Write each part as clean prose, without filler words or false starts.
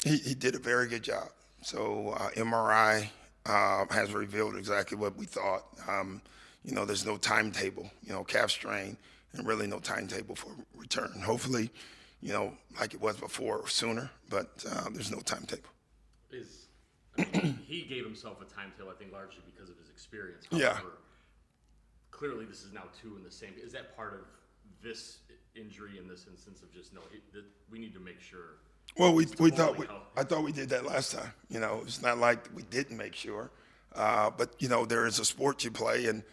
He did a very good job. So MRI has revealed exactly what we thought. There's no timetable, calf strain, and really no timetable for return. Hopefully, like it was before or sooner, but there's no timetable. Is I mean, he gave himself a timetable, I think, largely because of his experience. Yeah. However, clearly this is now two in the same. Is that part of this injury in this instance of just we need to make sure? Well, we totally thought healthy. I thought we did that last time. It's not like we didn't make sure, but there is a sport you play and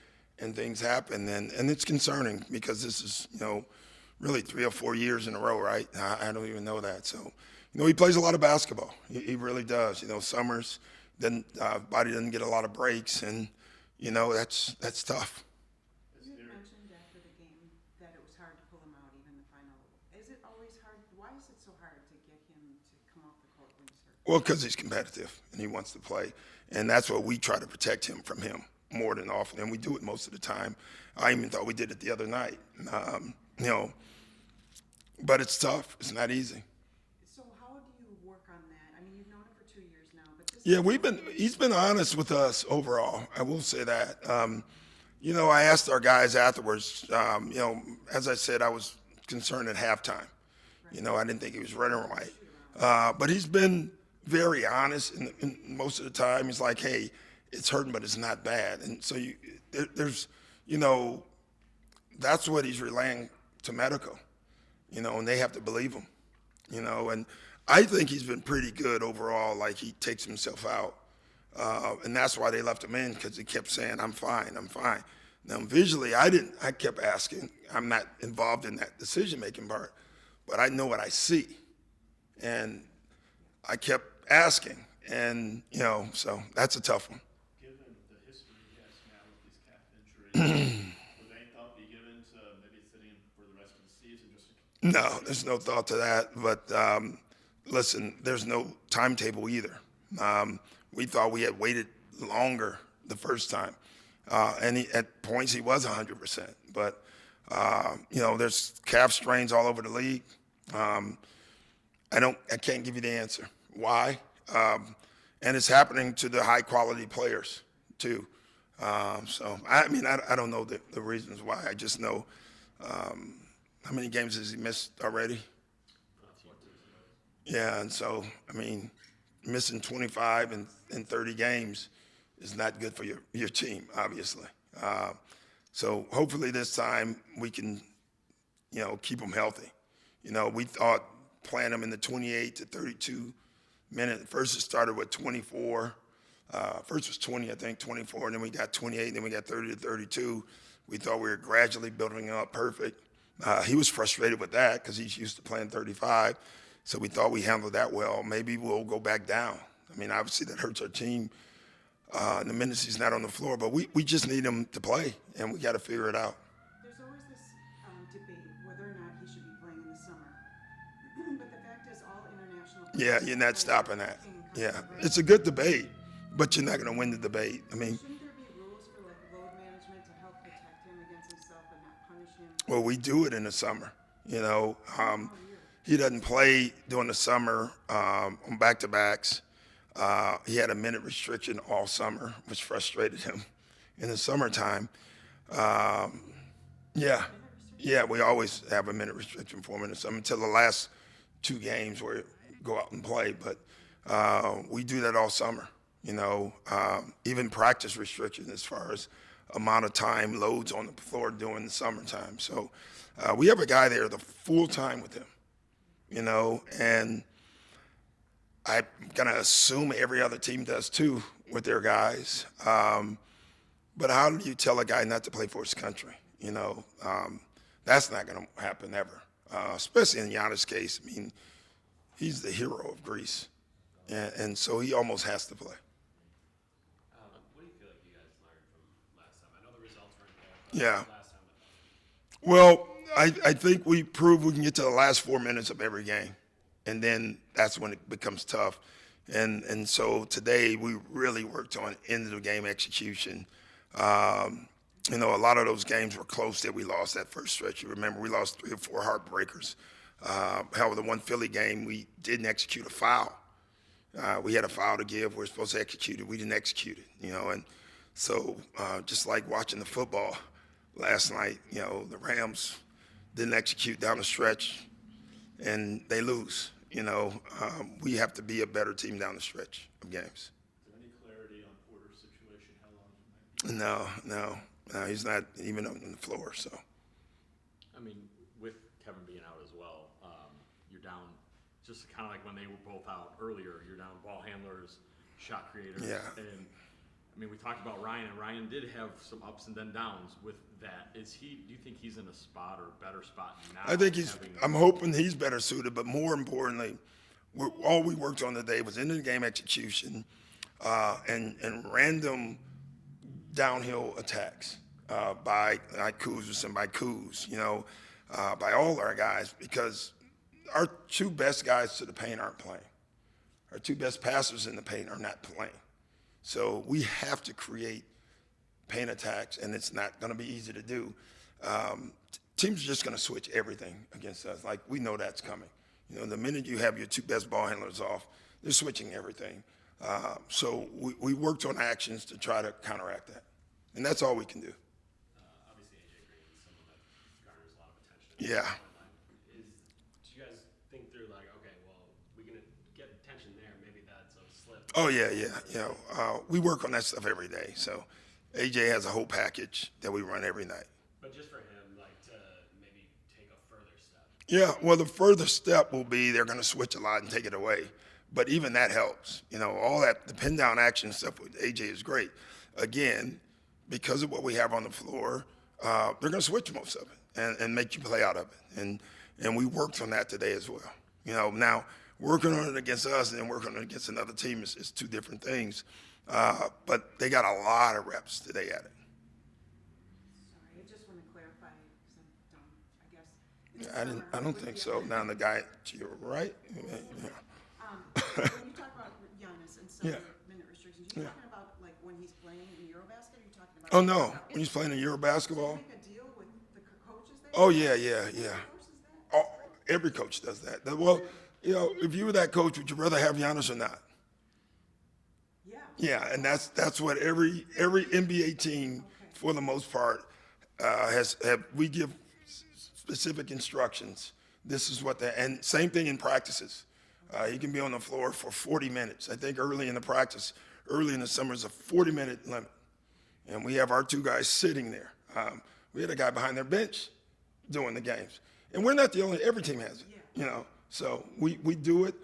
things happen and it's concerning because this is really 3 or 4 years in a row, right? I don't even know that. So he plays a lot of basketball. He really does. Summers then body doesn't get a lot of breaks and that's tough. You had mentioned after the game that it was hard to pull him out, even the final. Is it always hard? Why is it so hard to get him to come off the court when he's hurt? Well, because he's competitive and he wants to play, and that's what we try to protect him from him more than often, and we do it most of the time. I even thought we did it the other night, but it's tough. It's not easy. So how do you work on that? I mean, you've known him for 2 years now, but this Yeah, he's been honest with us overall. I will say that. I asked our guys afterwards. As I said, I was concerned at halftime. I didn't think he was running right, but he's been very honest. And most of the time, he's like, "Hey, it's hurting, but it's not bad." And so there's, that's what he's relaying to medical. And they have to believe him. And I think he's been pretty good overall. Like he takes himself out. And that's why they left him in because he kept saying, I'm fine. Now, visually, I kept asking. I'm not involved in that decision-making part, but I know what I see. And I kept asking. And, so that's a tough one. Given the history he has now with these calf injuries, would any thought be given to maybe sitting him for the rest of the season? No, there's no thought to that. But listen, there's no timetable either. We thought we had waited longer the first time, and at points he was 100%. But there's calf strains all over the league. I can't give you the answer why, and it's happening to the high quality players too. So I don't know the reasons why. I just know how many games has he missed already? Yeah, and so missing 25 in 30 games is not good for your team, obviously. So hopefully this time we can, keep them healthy. We thought playing them in the 28 to 32 minute. First it started with 24. First was 20, I think, 24, and then we got 28, and then we got 30 to 32. We thought we were gradually building up perfect. He was frustrated with that because he's used to playing 35. So we thought we handled that well. Maybe we'll go back down. Obviously that hurts our team in the minutes he's not on the floor, but we just need him to play, and we got to figure it out. There's always this debate whether or not he should be playing in the summer. But the fact is, all international players Yeah, you're not stopping that. in Yeah, country break. it's a good debate, but you're not going to win the debate. Shouldn't there be rules for load management to help protect him against himself and not punish him? Well, we do it in the summer. He doesn't play during the summer on back-to-backs. He had a minute restriction all summer, which frustrated him in the summertime. Yeah, we always have a minute restriction for him in the summer until the last 2 games where we go out and play. But we do that all summer, even practice restriction as far as amount of time loads on the floor during the summertime. So we have a guy there the full time with him, and I'm going to assume every other team does too with their guys. But how do you tell a guy not to play for his country? That's not going to happen ever, especially in Giannis' case. He's the hero of Greece, and so he almost has to play. What do you feel like you guys learned from last time? I know the results weren't there. Yeah. Last time. Well, I think we proved we can get to the last 4 minutes of every game, and then that's when it becomes tough. And so today we really worked on end of the game execution. A lot of those games were close that we lost that first stretch. You remember we lost 3 or 4 heartbreakers. Hell, the one Philly game we didn't execute a foul We had a foul to give. We were supposed to execute it. We didn't execute it, you know. And so just like watching the football last night, you know, the Rams didn't execute down the stretch, and they lose. You know, we have to be a better team down the stretch of games. Is there any clarity on Porter's situation? How long he might be? No, he's not even on the floor. So I mean, with Kevin being out as well, you're down, just kind of like when they were both out earlier, you're down ball handlers, shot creators. Yeah. And, I mean, we talked about Ryan, and Ryan did have some ups and then downs with that. Do you think he's in a spot or better spot now? I think I'm hoping he's better suited, but more importantly, all we worked on today was end of the game execution and random downhill attacks by Kuz and by Kuz, you know, by all our guys, because our two best guys to the paint aren't playing. Our two best passers in the paint are not playing. So we have to create paint attacks, and it's not going to be easy to do. Teams are just going to switch everything against us. Like, we know that's coming. You know, the minute you have your two best ball handlers off, they're switching everything. So we worked on actions to try to counteract that. And that's all we can do. Obviously, AJ Green is someone that garners a lot of attention. Yeah. Do you guys think through, like, okay, well, we're going to get attention there, maybe that's a slip? Oh, yeah. You know, we work on that stuff every day. So AJ has a whole package that we run every night. But just for him, like, to maybe take a further step. Yeah, well, the further step will be they're going to switch a lot and take it away. But even that helps. You know, all that, the pin down action stuff with AJ is great. Again, because of what we have on the floor, they're going to switch most of it and make you play out of it. And we worked on that today as well. You know, now working on it against us and then working on it against another team is two different things. But they got a lot of reps today at it. Sorry, I just want to clarify, because I'm dumb, I guess. I don't think so. Now the guy to your right. Yeah. When you talk about Giannis and some Yeah. minute restrictions, you're Yeah. talking about like when he's playing in Eurobasket, or you're talking about? Oh no, when he's playing in Euro Does basketball. he make a deal with the coaches there? Oh yeah. Who forces that? Oh, every coach does that. Well, you know, if you were that coach, would you rather have Giannis or not? Yeah. Yeah, and that's what every NBA team, for the most part, we give specific instructions. This is what and same thing in practices. You can be on the floor for 40 minutes. I think early in the summer is a 40-minute limit, and we have our two guys sitting there. We had a guy behind their bench doing the games, and we're not the only. Every team has it, you know. So we do it.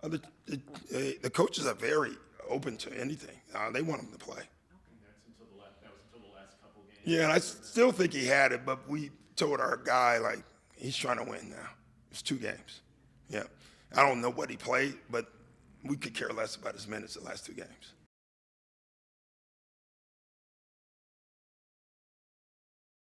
The coaches are very open to anything. They want them to play. And that was until the last couple games. Yeah, and I still think he had it, but we told our guy, like, he's trying to win now. It's 2 games. Yeah. I don't know what he played, but we could care less about his minutes the last 2 games.